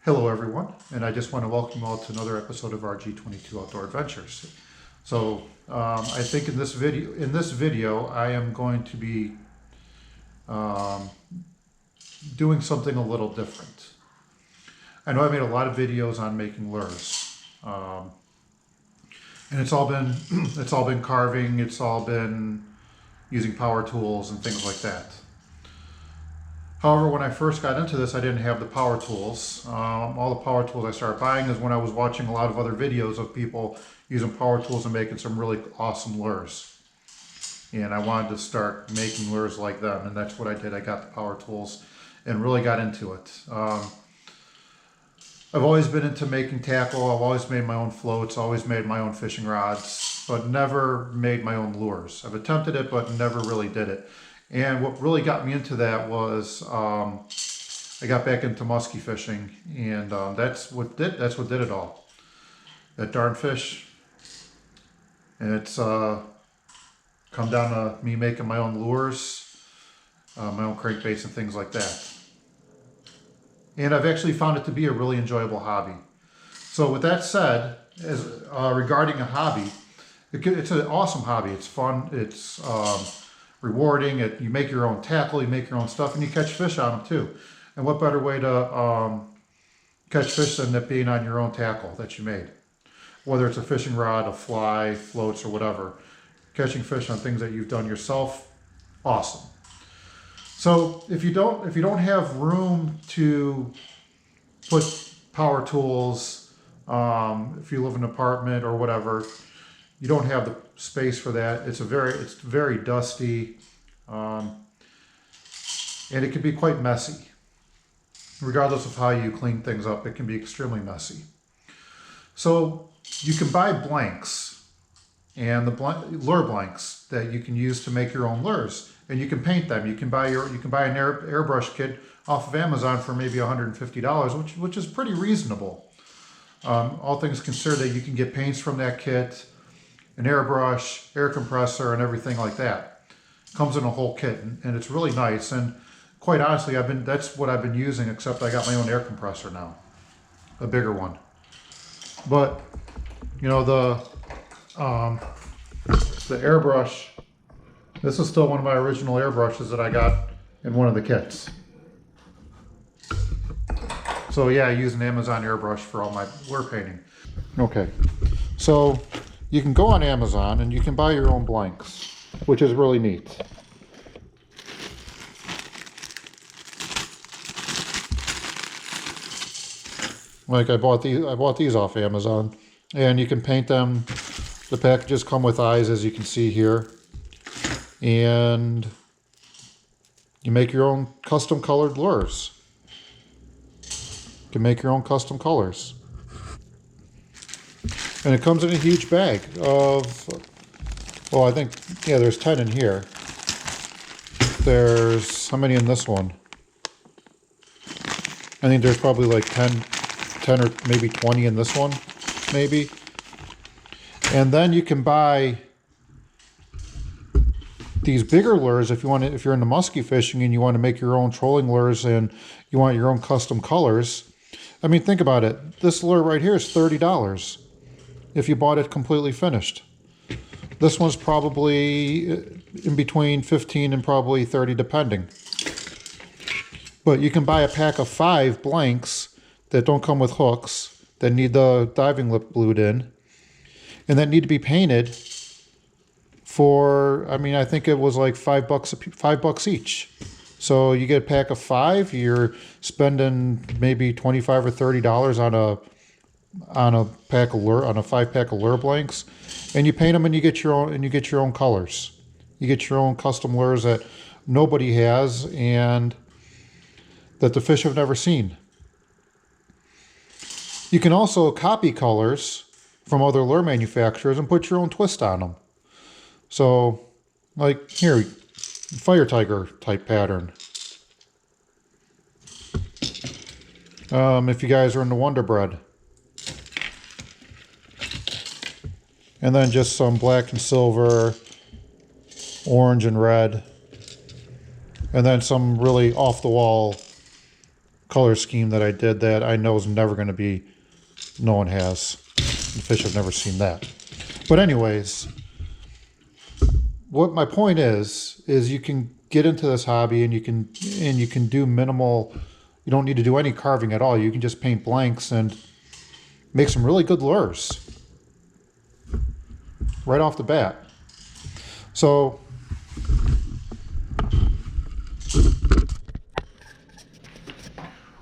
Hello everyone, and I just want to welcome you all to another episode of our G22 Outdoor Adventures. So I think in this video I am going to be doing something a little different. I know I made a lot of videos on making lures, and it's all been carving, it's all been using power tools and things like that. However, when I first got into this, I didn't have the power tools. All the power tools I started buying is when I was watching a lot of other videos of people using power tools and making some really awesome lures. And I wanted to start making lures like them, and that's what I did. I got the power tools and really got into it. I've always been into making tackle. I've always made my own floats, always made my own fishing rods, but never made my own lures. I've attempted it, but never really did it. And what really got me into that was I got back into musky fishing, and that's what did it all. That darn fish, and it's come down to me making my own lures, my own crankbaits and things like that. And I've actually found it to be a really enjoyable hobby. So with that said, as regarding a hobby, it's an awesome hobby. It's fun. It's rewarding. You make your own tackle, you make your own stuff, and you catch fish on them too. And what better way to catch fish than it being on your own tackle that you made? Whether it's a fishing rod, a fly, floats, or whatever. Catching fish on things that you've done yourself, awesome. So if you don't have room to put power tools, if you live in an apartment or whatever, you don't have the space for that. It's very dusty, and it can be quite messy. Regardless of how you clean things up, it can be extremely messy. So you can buy blanks, and lure blanks that you can use to make your own lures, and you can paint them. You can buy an airbrush kit off of Amazon for maybe $150, which is pretty reasonable. All things considered, that you can get paints from that kit, an airbrush, air compressor, and everything like that. Comes in a whole kit, and it's really nice. And quite honestly, that's what I've been using, except I got my own air compressor now, a bigger one. But you know, the airbrush, this is still one of my original airbrushes that I got in one of the kits. So yeah, I use an Amazon airbrush for all my lure painting. Okay, so you can go on Amazon and you can buy your own blanks, which is really neat. Like I bought these off Amazon, and you can paint them. The packages come with eyes, as you can see here, and you make your own custom colored lures. You can make your own custom colors. And it comes in a huge bag of, well, I think, yeah, there's 10 in here. There's, how many in this one? I think there's probably like 10 or maybe 20 in this one, maybe. And then you can buy these bigger lures if you're into musky fishing and you want to make your own trolling lures and you want your own custom colors. I mean, think about it. This lure right here is $30. If you bought it completely finished. This one's probably in between 15 and probably 30 depending. But you can buy a pack of 5 blanks that don't come with hooks, that need the diving lip glued in, and that need to be painted for, I mean, I think it was like $5 each. So you get a pack of 5, you're spending maybe $25 or $30 on a 5-pack of lure blanks, and you paint them and you get your own colors. You get your own custom lures that nobody has and that the fish have never seen. You can also copy colors from other lure manufacturers and put your own twist on them. So, like here, fire tiger type pattern. If you guys are into Wonder Bread. And then just some black and silver, orange and red. And then some really off-the-wall color scheme that I did that I know is never going to be, no one has. The fish have never seen that. But anyways, what my point is you can get into this hobby and you can do minimal, you don't need to do any carving at all. You can just paint blanks and make some really good lures right off the bat. So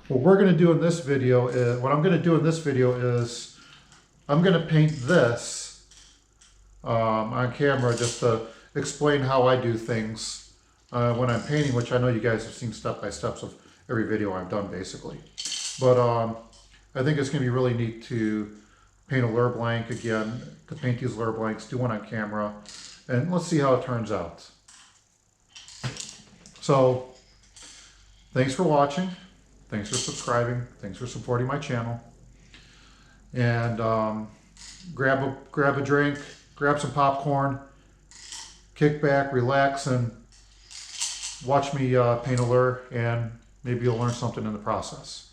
what we're going to do in this video is, I'm going to paint this on camera just to explain how I do things when I'm painting, which I know you guys have seen step-by-steps of every video I've done basically. But I think it's going to be really neat to paint a lure blank again, to paint these lure blanks, do one on camera, and let's see how it turns out. So, thanks for watching. Thanks for subscribing. Thanks for supporting my channel. And grab a drink, grab some popcorn, kick back, relax, and watch me paint a lure, and maybe you'll learn something in the process.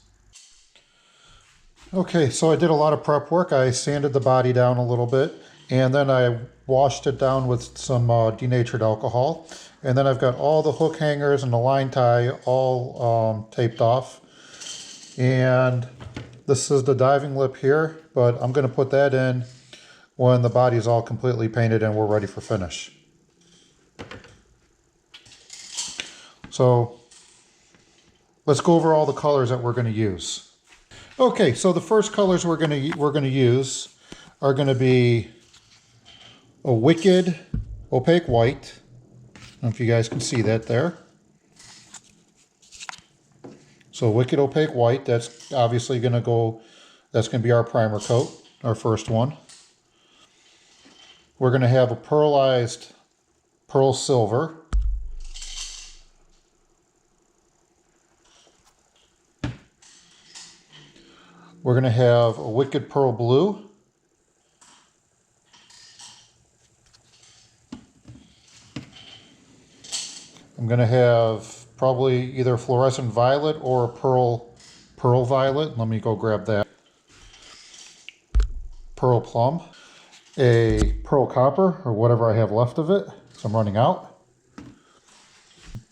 Okay, so I did a lot of prep work. I sanded the body down a little bit, and then I washed it down with some denatured alcohol. And then I've got all the hook hangers and the line tie all taped off. And this is the diving lip here, but I'm going to put that in when the body is all completely painted and we're ready for finish. So let's go over all the colors that we're going to use. Okay, so the first colors we're going to use are going to be a wicked opaque white. I don't know if you guys can see that there. So wicked opaque white, that's obviously going to go, that's going to be our primer coat, our first one. We're going to have a pearlized pearl silver. We're going to have a wicked pearl blue. I'm going to have probably either fluorescent violet or a pearl violet. Let me go grab that. Pearl plum. A pearl copper, or whatever I have left of it, so I'm running out.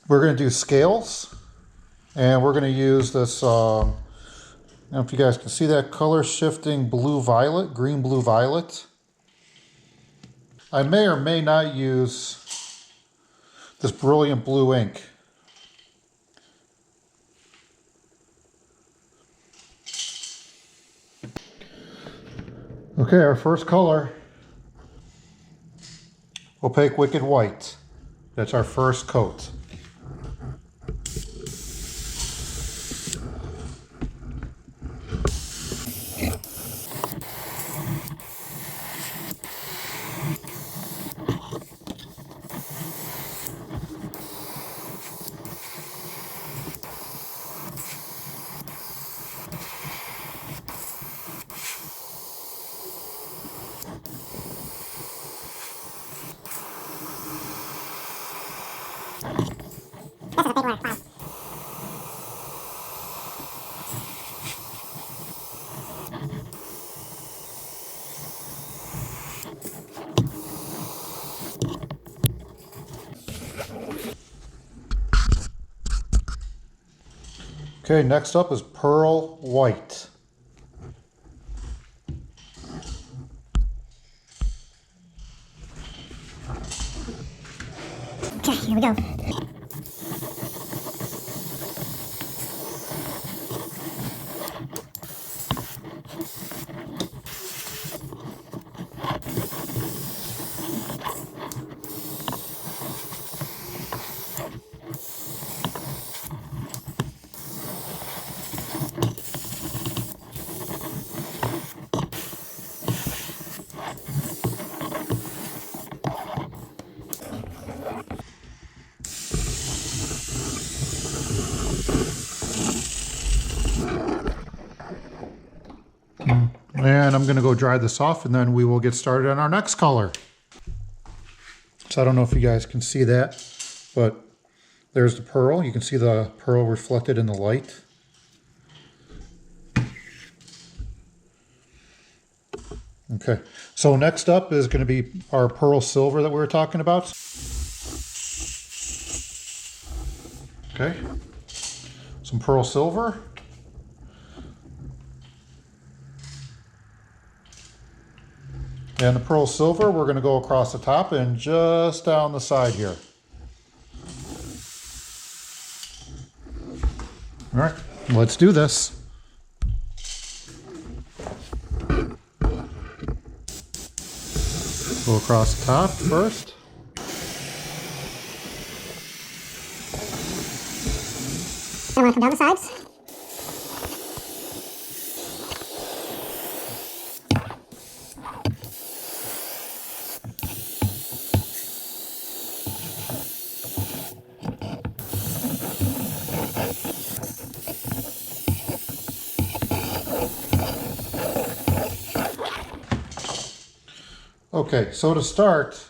We're going to do scales, and we're going to use this, I don't know if you guys can see that, color shifting blue violet, green blue violet. I may or may not use this brilliant blue ink. Okay, our first color, opaque wicked white. That's our first coat. Okay, next up is pearl white. Okay, here we go. And I'm going to go dry this off, and then we will get started on our next color. So I don't know if you guys can see that, but there's the pearl. You can see the pearl reflected in the light. Okay, so next up is going to be our pearl silver that we were talking about. Okay, some pearl silver. And the pearl silver, we're going to go across the top and just down the side here. All right, let's do this. Go across the top first. And we're going to come down the sides. Okay, so to start,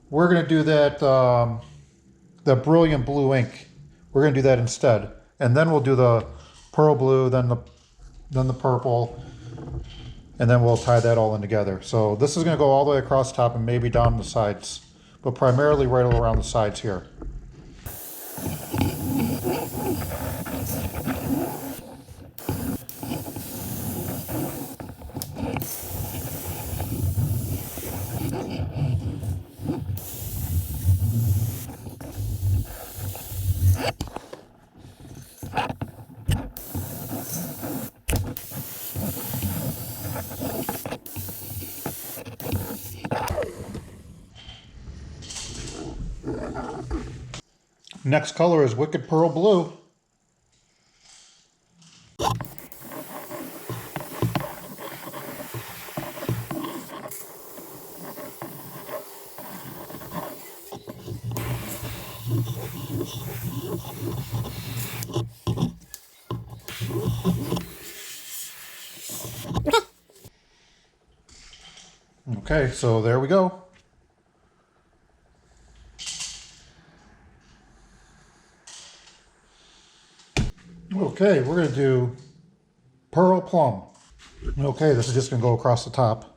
we're going to do that the brilliant blue ink. We're going to do that instead, and then we'll do the pearl blue, then the purple, and then we'll tie that all in together. So this is going to go all the way across the top and maybe down the sides, but primarily right around the sides here. Next color is Wicked Pearl Blue. Okay, so there we go. Okay, we're going to do Pearl Plum. Okay, this is just going to go across the top.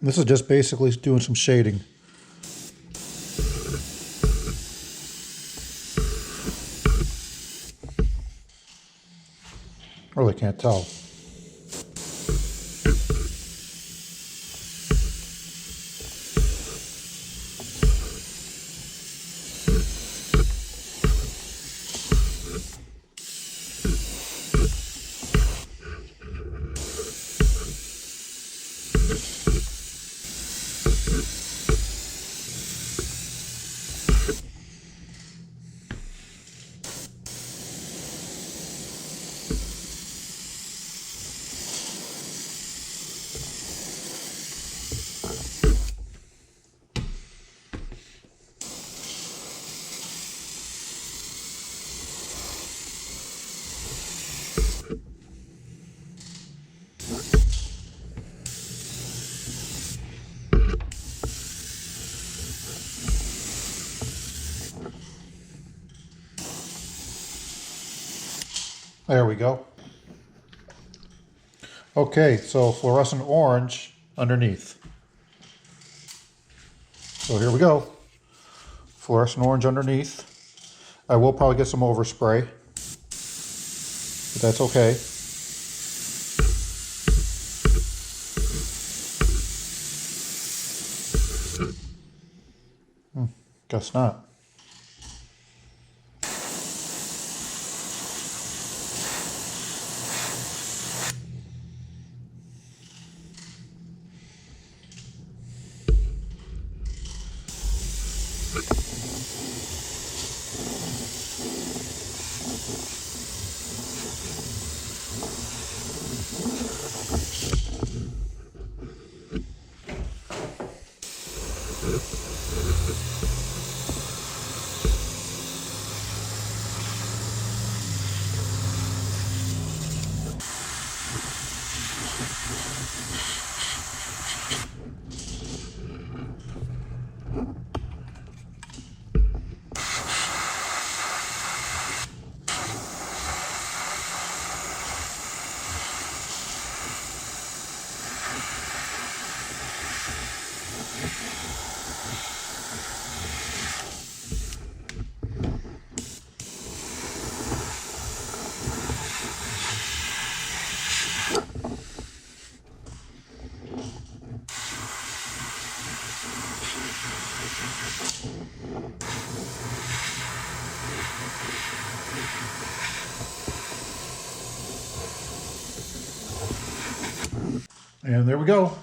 This is just basically doing some shading. Really can't tell. There we go. Okay, so fluorescent orange underneath. So here we go. Fluorescent orange underneath. I will probably get some overspray, but that's okay. Guess not. And there we go.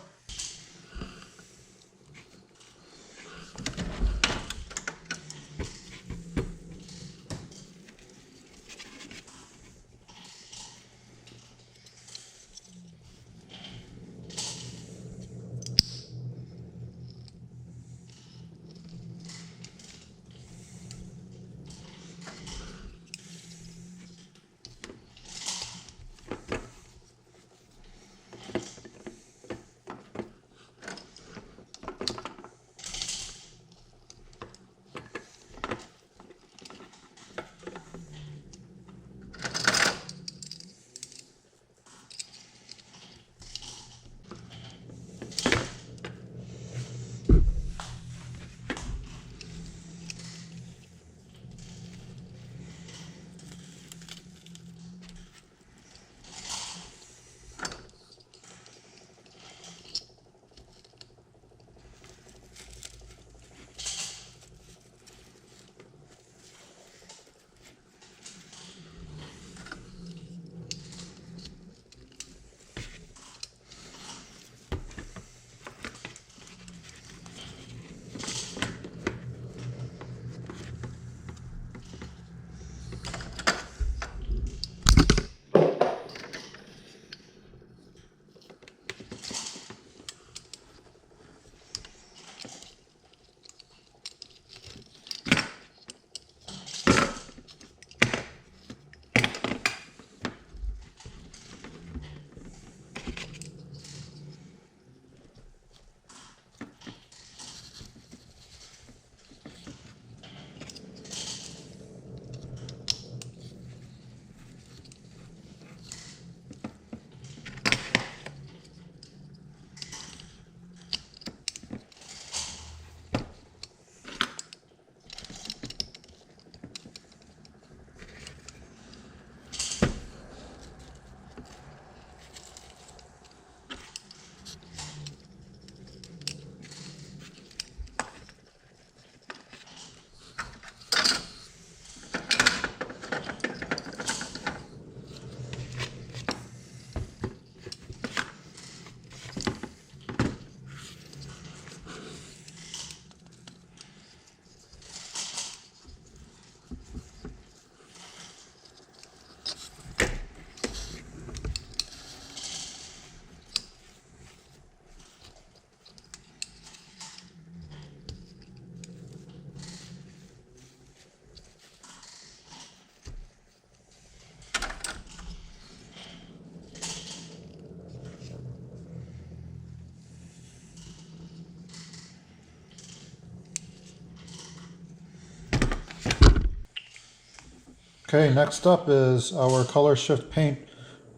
Okay, next up is our color shift paint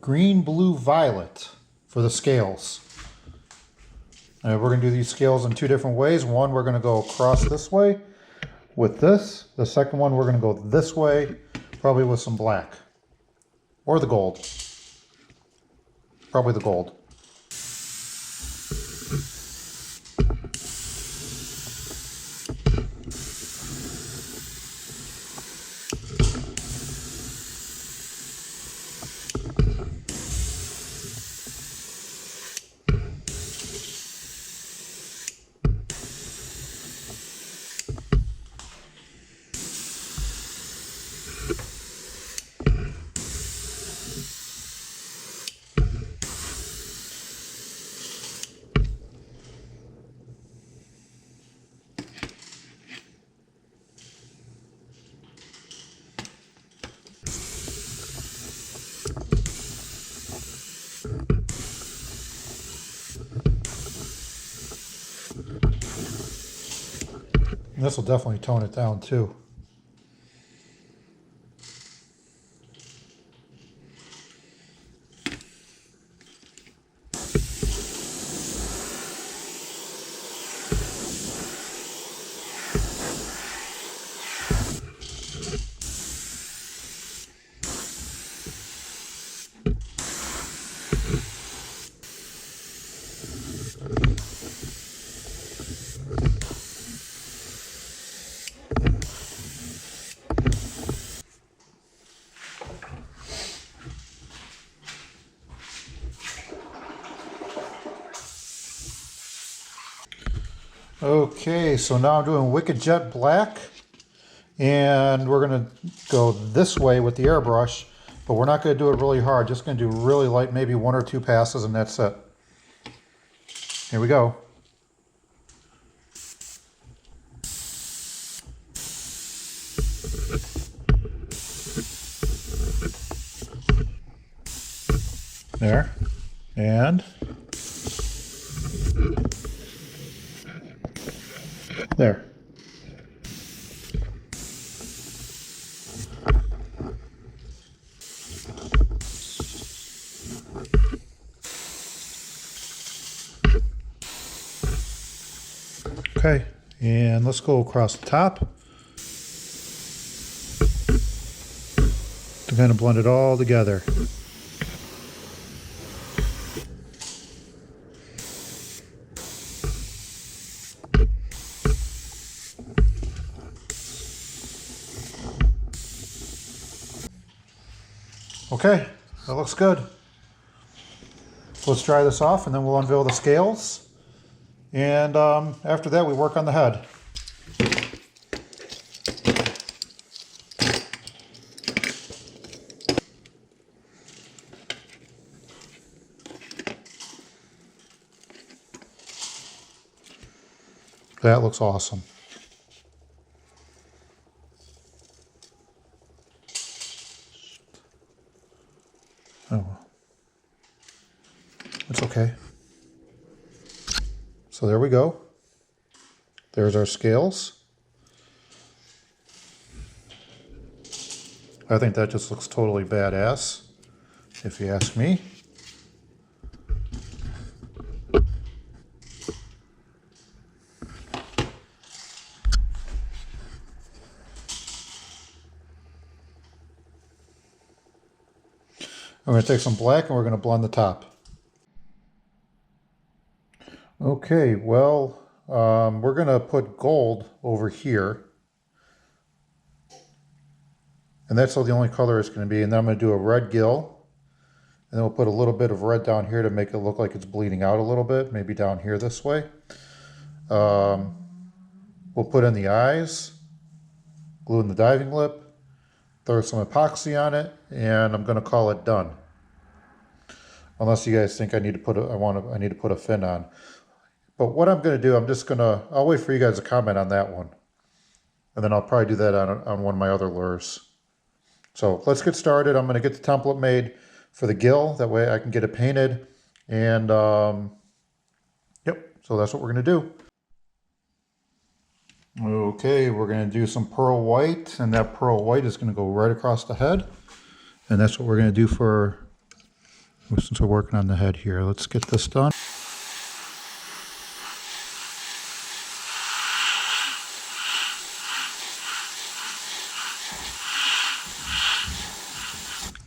green, blue, violet for the scales. We're going to do these scales in two different ways. One, we're going to go across this way with this. The second one, we're going to go this way, probably with some black. Or the gold. Probably the gold. And this will definitely tone it down too. Okay, so now I'm doing Wicked Jet Black, and we're going to go this way with the airbrush, but we're not going to do it really hard, just going to do really light, maybe 1 or 2 passes, and that's it. Here we go. There, and there. Okay, and let's go across the top to kind of blend it all together. Okay, that looks good. So let's dry this off and then we'll unveil the scales. And after that we work on the head. That looks awesome. Oh, well. It's okay. So there we go. There's our scales. I think that just looks totally badass, if you ask me. I'm going to take some black and we're going to blend the top. Okay, well, we're going to put gold over here. And that's all the only color it's going to be. And then I'm going to do a red gill. And then we'll put a little bit of red down here to make it look like it's bleeding out a little bit. Maybe down here this way. We'll put in the eyes. Glue in the diving lip. Throw some epoxy on it. And I'm going to call it done. Unless you guys think I need to put I need to put a fin on. But what I'm going to do, I'll wait for you guys to comment on that one. And then I'll probably do that on one of my other lures. So let's get started. I'm going to get the template made for the gill. That way I can get it painted. And yep, so that's what we're going to do. Okay, we're going to do some pearl white. And that pearl white is going to go right across the head. And that's what we're going to do since we're working on the head here. Let's get this done.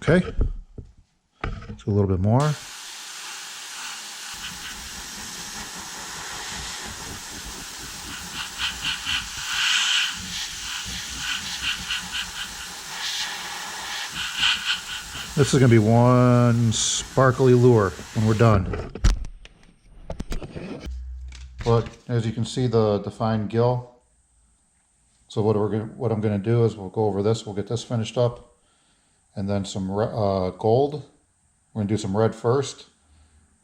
Okay, let's do a little bit more. This is going to be one sparkly lure when we're done. But as you can see, the defined gill. So what I'm going to do is we'll go over this. We'll get this finished up. And then some gold. We're going to do some red first.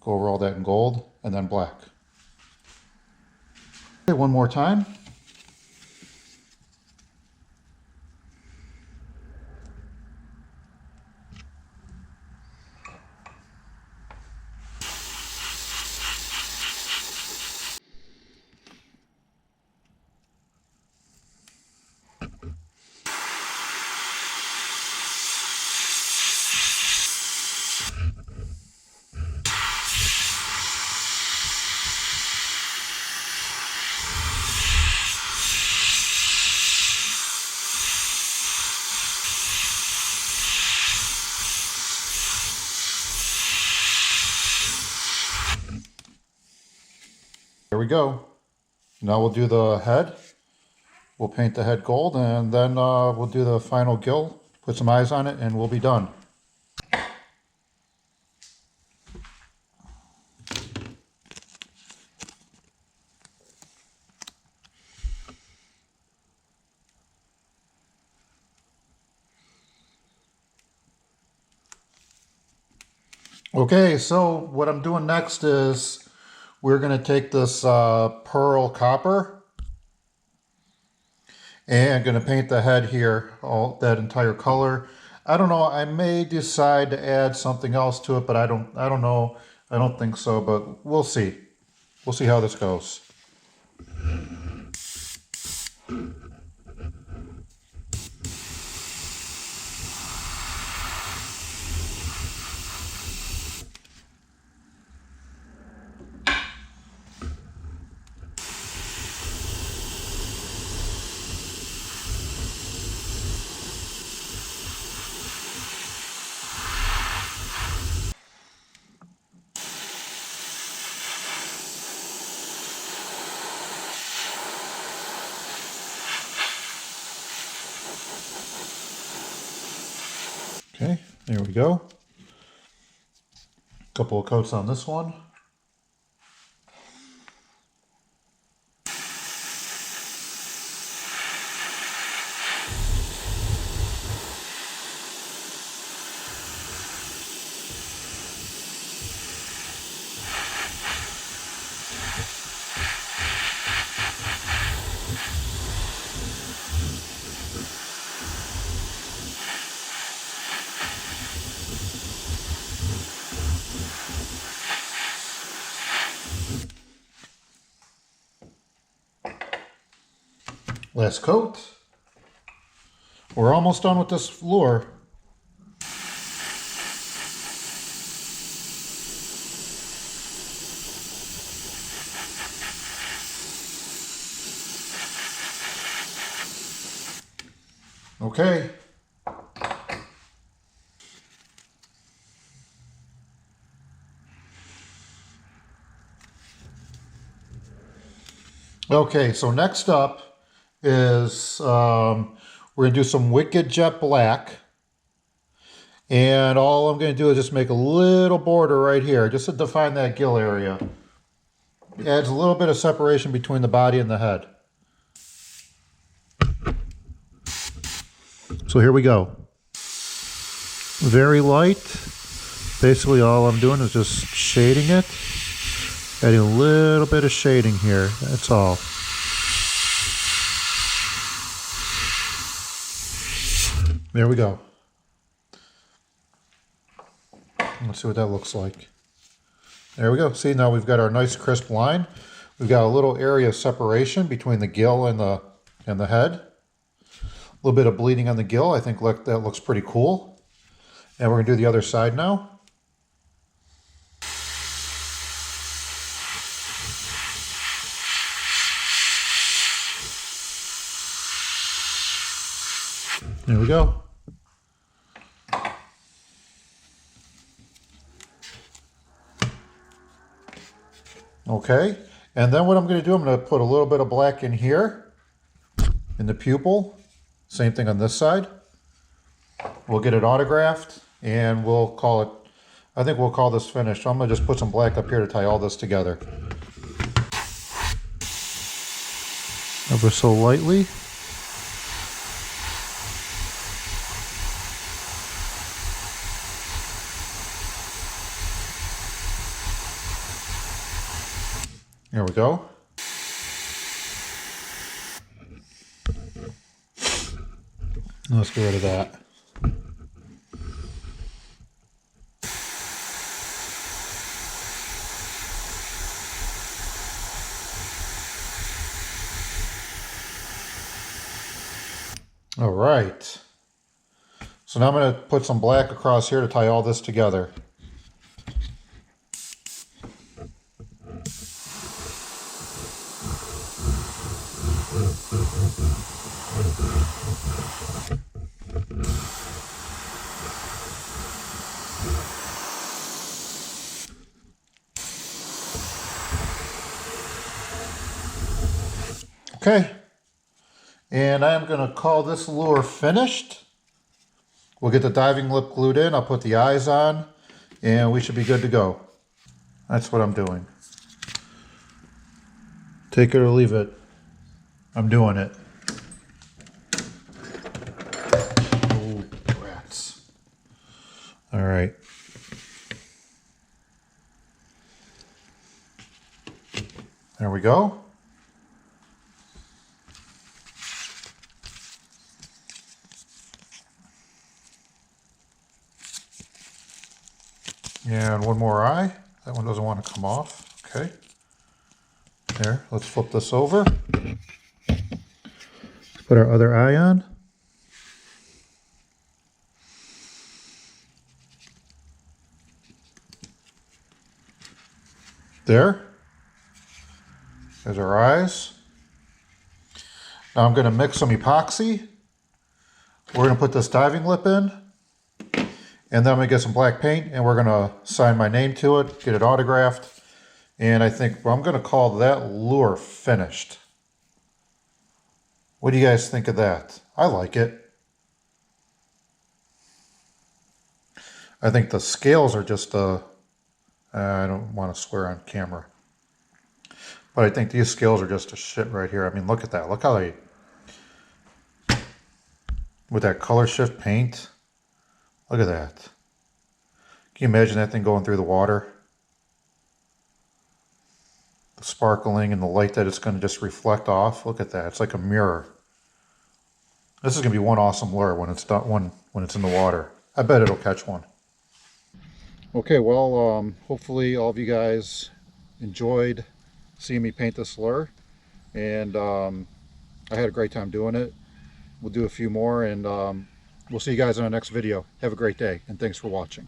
Go over all that in gold. And then black. Okay, one more time. There we go. Now we'll do the head. We'll paint the head gold and then we'll do the final gill, put some eyes on it, and we'll be done. Okay, so what I'm doing next is we're going to take this pearl copper and going to paint the head here, all that entire color. I don't know, I may decide to add something else to it, but I don't know. I don't think so, but we'll see. We'll see how this goes. Okay, there we go. Couple of coats on this one. Last coat. We're almost done with this lure. Okay. Okay, so next up is we're going to do some Wicked Jet Black. And all I'm going to do is just make a little border right here, just to define that gill area. Adds a little bit of separation between the body and the head. So here we go. Very light. Basically all I'm doing is just shading it. Adding a little bit of shading here, that's all. There we go. Let's see what that looks like. There we go. See, now we've got our nice crisp line. We've got a little area of separation between the gill and the head. A little bit of bleeding on the gill. I think that looks pretty cool. And we're going to do the other side now. There we go. Okay, and then what I'm going to do, I'm going to put a little bit of black in here, in the pupil. Same thing on this side. We'll get it autographed, and we'll call it, I think we'll call this finished. So I'm going to just put some black up here to tie all this together. Ever so lightly. There we go. Let's get rid of that. All right. So now I'm going to put some black across here to tie all this together. Okay, and I'm going to call this lure finished. We'll get the diving lip glued in, I'll put the eyes on, and we should be good to go. That's what I'm doing. Take it or leave it. I'm doing it. Oh, rats. All right. There we go. And one more eye. That one doesn't want to come off. Okay. There, let's flip this over. Put our other eye on. There. There's our eyes. Now I'm going to mix some epoxy. We're going to put this diving lip in. And then I'm going to get some black paint and we're going to sign my name to it, get it autographed. And I think I'm going to call that lure finished. What do you guys think of that? I like it. I think the scales are just, I don't want to swear on camera. But I think these scales are just a shit right here. I mean, look at that. Look how they, with that color shift paint. Look at that. Can you imagine that thing going through the water? The sparkling and the light that it's going to just reflect off. Look at that. It's like a mirror. This is going to be one awesome lure when it's done, when it's in the water. I bet it'll catch one. Okay, well, hopefully all of you guys enjoyed seeing me paint this lure. And I had a great time doing it. We'll do a few more and we'll see you guys in the next video. Have a great day and thanks for watching.